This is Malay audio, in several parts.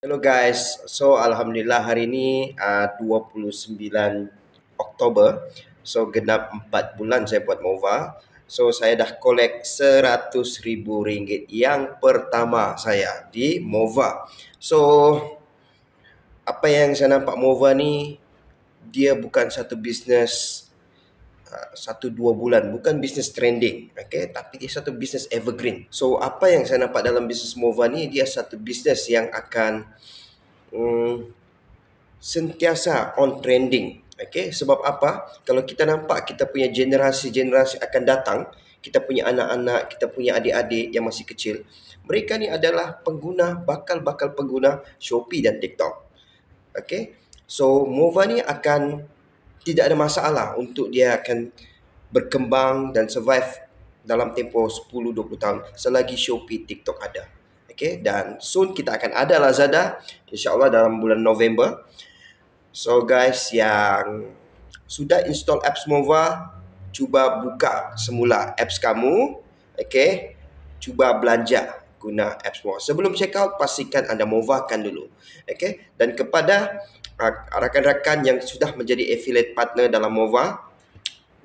Hello guys, so Alhamdulillah hari ini 29 Oktober. So genap 4 bulan saya buat Mova. So saya dah collect RM100,000 yang pertama saya di Mova. So apa yang saya nampak Mova ni, dia bukan satu bisnes 1-2 bulan, bukan bisnes trending, okay? Tapi dia satu bisnes evergreen. So apa yang saya nampak dalam bisnes Mova ni, dia satu bisnes yang akan sentiasa on trending. Okay? Sebab apa? Kalau kita nampak kita punya generasi-generasi akan datang, kita punya anak-anak, kita punya adik-adik yang masih kecil, mereka ni adalah pengguna, bakal pengguna Shopee dan TikTok. Okay? So Mova ni akan tidak ada masalah untuk dia akan berkembang dan survive dalam tempoh 10-20 tahun selagi Shopee, TikTok ada. Okay? Dan soon kita akan ada Lazada, insyaAllah dalam bulan November. So guys yang sudah install apps Mova, cuba buka semula apps kamu. Okay? Cuba belanja guna apps Mova. Sebelum check out, pastikan anda Movakan dulu. Okay? Dan kepada rakan-rakan yang sudah menjadi affiliate partner dalam Mova,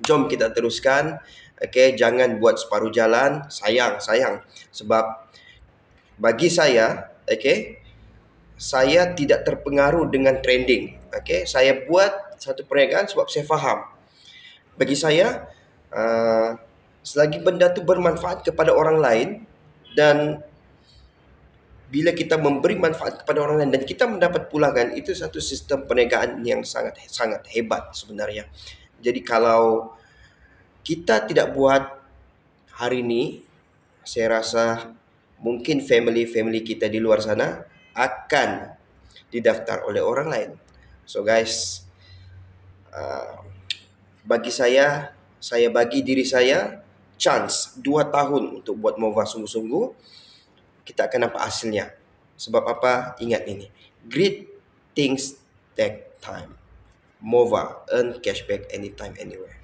jom kita teruskan. Okay? Jangan buat separuh jalan. Sayang. Sebab bagi saya, okay, saya tidak terpengaruh dengan trending. Okay? Saya buat satu perniagaan sebab saya faham. Bagi saya, selagi benda tu bermanfaat kepada orang lain, dan bila kita memberi manfaat kepada orang lain dan kita mendapat pulangan, itu satu sistem perniagaan yang sangat hebat sebenarnya. Jadi kalau kita tidak buat hari ini, saya rasa mungkin family kita di luar sana akan didaftar oleh orang lain. So guys, bagi saya bagi diri saya chance 2 tahun untuk buat Mova sungguh-sungguh. Kita akan nampak hasilnya. Sebab apa? Ingat ini. Great things take time. Mova, earn cashback anytime, anywhere.